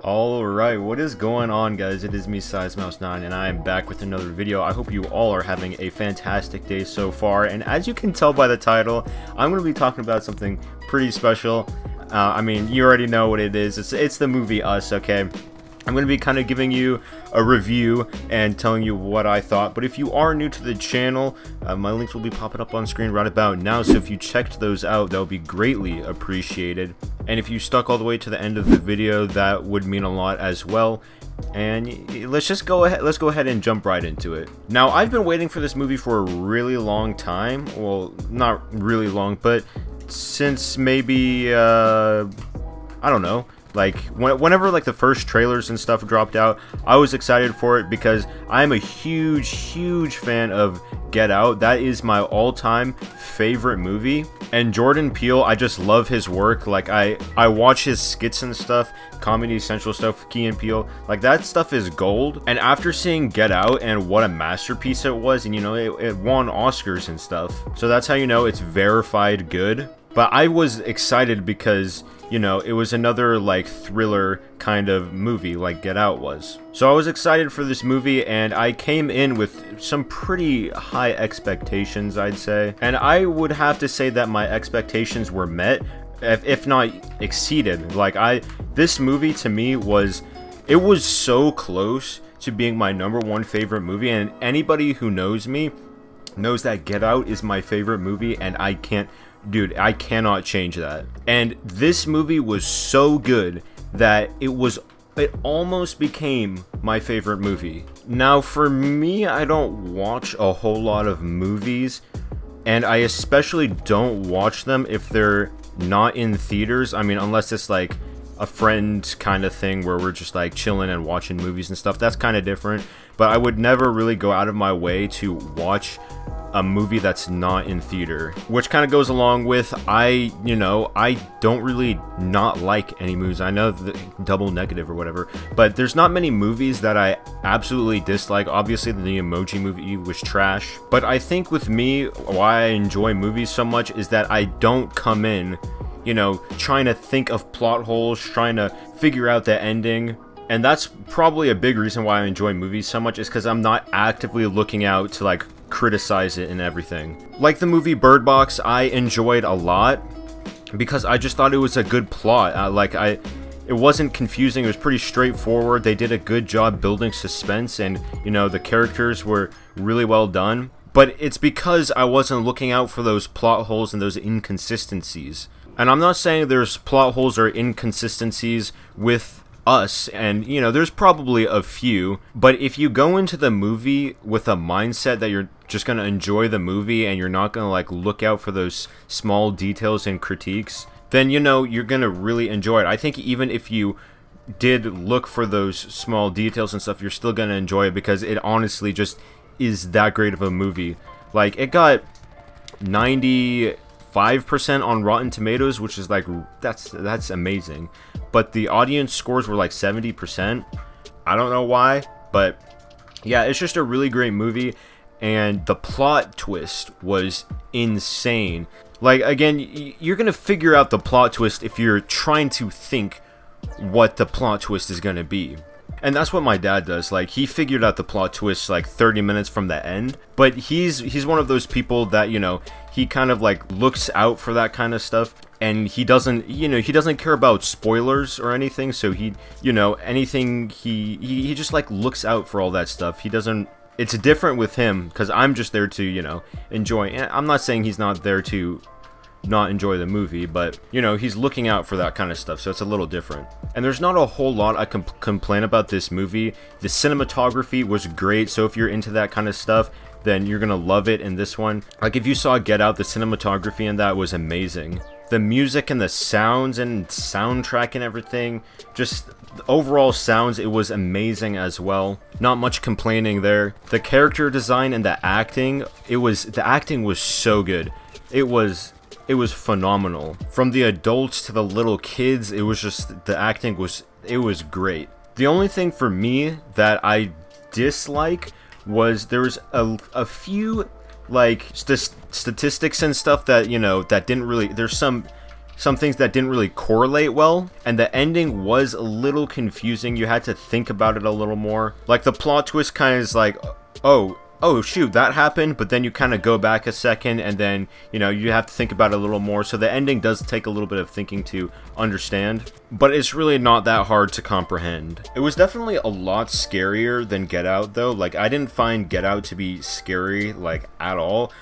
Alright, what is going on, guys? It is me, SizeMouse9, and I am back with another video. I hope you all are having a fantastic day so far, and as you can tell by the title, I'm going to be talking about something pretty special. I mean, you already know what it is. It's the movie Us, okay? I'm going to be kind of giving you a review and telling you what I thought, but if you are new to the channel, my links will be popping up on screen right about now, so if you checked those out, that would be greatly appreciated. And if you stuck all the way to the end of the video, that would mean a lot as well. And let's go ahead and jump right into it. Now, I've been waiting for this movie for a really long time. Well, not really long, but since maybe I don't know, like whenever like the first trailers and stuff dropped out, I was excited for it because I'm a huge fan of Get Out. That is my all-time favorite movie. And Jordan Peele, I just love his work. Like I watch his skits and stuff, Comedy Central stuff, Key and Peele. Like that stuff is gold. And after seeing Get Out and what a masterpiece it was, and you know, it won Oscars and stuff. So that's how you know it's verified good. But I was excited because, you know, it was another like thriller kind of movie like Get Out was. So I was excited for this movie, and I came in with some pretty high expectations, I'd say. And I would have to say that my expectations were met, if not exceeded. Like this movie to me was so close to being my #1 favorite movie, and anybody who knows me knows that Get Out is my favorite movie, and I cannot change that. And this movie was so good that it almost became my favorite movie. Now, for me, I don't watch a whole lot of movies, and I especially don't watch them if they're not in theaters. I mean, unless it's like a friend kind of thing where we're just like chilling and watching movies and stuff. That's kind of different. But I would never really go out of my way to watch a movie that's not in theater, which kind of goes along with I don't really not like any movies. I know the double negative or whatever, but there's not many movies that I absolutely dislike. Obviously the Emoji Movie was trash, but I think with me, why I enjoy movies so much is that I don't come in, you know, trying to think of plot holes, trying to figure out the ending. And that's probably a big reason why I enjoy movies so much, is because I'm not actively looking out to like criticize it and everything. Like the movie Bird Box, I enjoyed a lot because I just thought it was a good plot. It wasn't confusing. It was pretty straightforward. They did a good job building suspense, and you know, the characters were really well done. But it's because I wasn't looking out for those plot holes and those inconsistencies. And I'm not saying there's plot holes or inconsistencies with Us, and you know, there's probably a few, but if you go into the movie with a mindset that you're just gonna enjoy the movie and you're not gonna like look out for those small details and critiques, then you know, you're gonna really enjoy it. I think even if you did look for those small details and stuff, you're still gonna enjoy it because it honestly just is that great of a movie. Like, it got 95% on Rotten Tomatoes, which is like, that's amazing. But the audience scores were like 70%. I don't know why, but yeah, it's just a really great movie, and the plot twist was insane. Like, again, you're gonna figure out the plot twist if you're trying to think what the plot twist is gonna be. And that's what my dad does. Like, he figured out the plot twist like 30 minutes from the end. But he's one of those people that, you know, he kind of like looks out for that kind of stuff. And he doesn't, you know, he doesn't care about spoilers or anything. So he, you know, anything, he just like looks out for all that stuff. He doesn't, it's different with him because I'm just there to, you know, enjoy. And I'm not saying he's not there to not enjoy the movie, but you know, he's looking out for that kind of stuff, so it's a little different. And there's not a whole lot I can complain about this movie. The cinematography was great, so if you're into that kind of stuff, then you're gonna love it in this one. Like, if you saw Get Out, the cinematography in that was amazing. The music and the sounds and soundtrack and everything, just the overall sounds, it was amazing as well. Not much complaining there. The character design and the acting, the acting was so good. It was phenomenal. From the adults to the little kids, it was just, the acting was great. The only thing for me that I dislike was there was a few like statistics and stuff that, you know, that didn't really, there's some some things that didn't really correlate well, and the ending was a little confusing. You had to think about it a little more. Like, the plot twist kind of is like, oh shoot, that happened, but then you kind of go back a second, and then, you know, you have to think about it a little more. So the ending does take a little bit of thinking to understand, but it's really not that hard to comprehend. It was definitely a lot scarier than Get Out, though. Like, I didn't find Get Out to be scary, like, at all.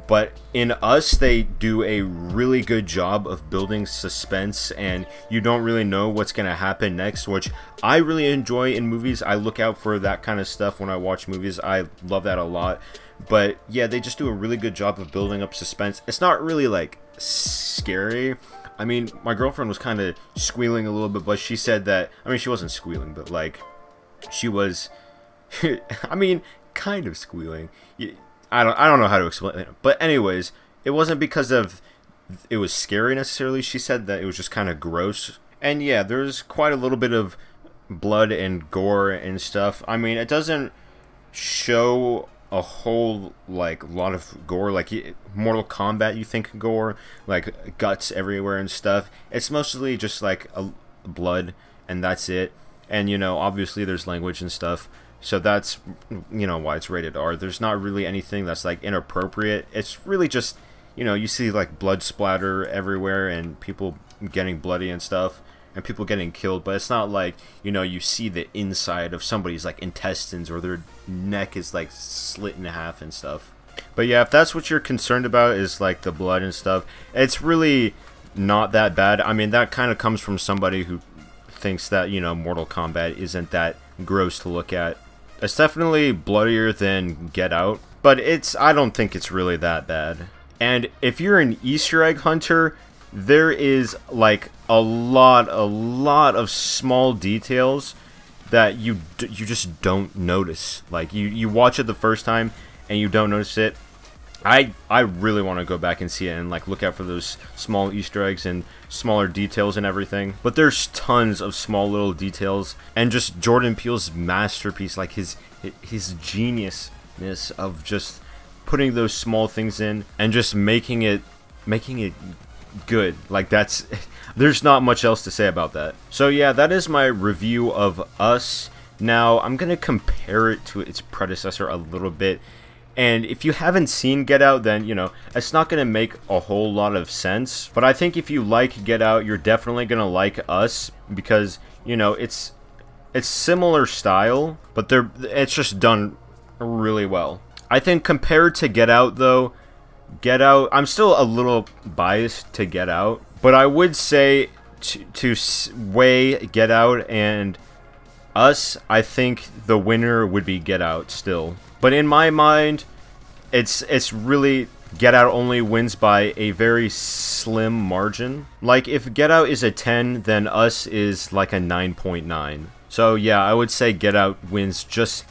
But in Us, they do a really good job of building suspense, and you don't really know what's going to happen next, which I really enjoy in movies. I look out for that kind of stuff when I watch movies. I love that a lot. But yeah, they just do a really good job of building up suspense. It's not really, like, scary. I mean, my girlfriend was kind of squealing a little bit, but she said that, I mean, she wasn't squealing, but, like, she was, I mean, kind of squealing. I don't know how to explain it. But anyways, it wasn't because of it was scary necessarily. She said that it was just kind of gross. And yeah, there's quite a little bit of blood and gore and stuff. I mean, it doesn't show a whole, like, lot of gore. Like, Mortal Kombat, you think gore, like, guts everywhere and stuff. It's mostly just, like, blood, and that's it. And, you know, obviously there's language and stuff. So that's, you know, why it's rated R. There's not really anything that's, like, inappropriate. It's really just, you know, you see, like, blood splatter everywhere and people getting bloody and stuff and people getting killed. But it's not like, you know, you see the inside of somebody's, like, intestines or their neck is, like, slit in half and stuff. But yeah, if that's what you're concerned about is, like, the blood and stuff, it's really not that bad. I mean, that kind of comes from somebody who thinks that, you know, Mortal Kombat isn't that gross to look at. It's definitely bloodier than Get Out, but I don't think it's really that bad. And if you're an Easter egg hunter, there is, like, a lot of small details that you just don't notice. Like, you watch it the first time and you don't notice it. I really want to go back and see it and, like, look out for those small Easter eggs and smaller details and everything. But there's tons of small little details, and just Jordan Peele's masterpiece, like his geniusness of just putting those small things in and just making it good. Like, that's there's not much else to say about that. So yeah, that is my review of Us. Now I'm gonna compare it to its predecessor a little bit. And if you haven't seen Get Out, then, you know, it's not going to make a whole lot of sense. But I think if you like Get Out, you're definitely going to like Us. Because, you know, it's similar style, but it's just done really well. I think compared to Get Out, though, Get Out, I'm still a little biased to Get Out. But I would say to weigh Get Out and Us, I think the winner would be Get Out still. But in my mind, it's really, Get Out only wins by a very slim margin. Like, if Get Out is a 10, then Us is like a 9.9. So yeah, I would say Get Out wins just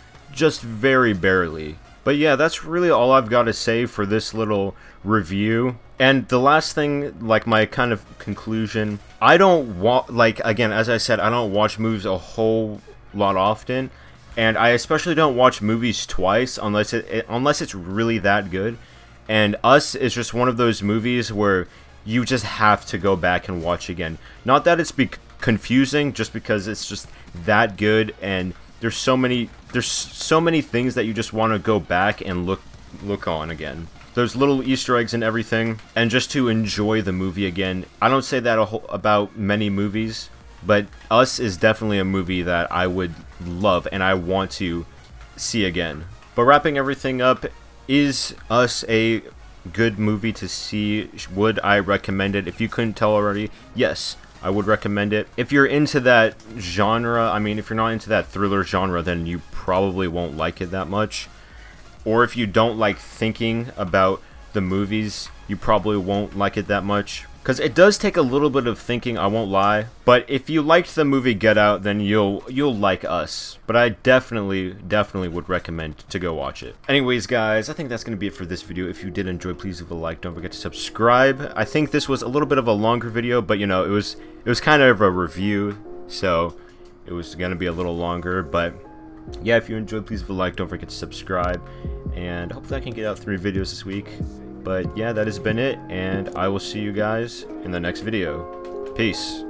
very barely. But yeah, that's really all I've got to say for this little review. And the last thing, like, my kind of conclusion, I don't like, again, as I said, I don't watch movies a whole lot often. And I especially don't watch movies twice unless it's really that good. And Us is just one of those movies where you just have to go back and watch again. Not that it's confusing, just because it's just that good, and there's so many things that you just want to go back and look on again. There's little Easter eggs and everything, and just to enjoy the movie again. I don't say that about many movies, but Us is definitely a movie that I would love and I want to see again. But wrapping everything up, is Us a good movie to see? Would I recommend it? If you couldn't tell already, yes, I would recommend it. If you're into that genre, I mean, if you're not into that thriller genre, then you probably won't like it that much. Or if you don't like thinking about the movies, you probably won't like it that much. Because it does take a little bit of thinking, I won't lie. But if you liked the movie Get Out, then you'll like Us. But I definitely would recommend to go watch it. Anyways, guys, I think that's going to be it for this video. If you did enjoy, please leave a like. Don't forget to subscribe. I think this was a little bit of a longer video, but, you know, it was kind of a review, so it was going to be a little longer. But yeah, if you enjoyed, please leave a like. Don't forget to subscribe. And hopefully I can get out 3 videos this week. But yeah, that has been it, and I will see you guys in the next video. Peace.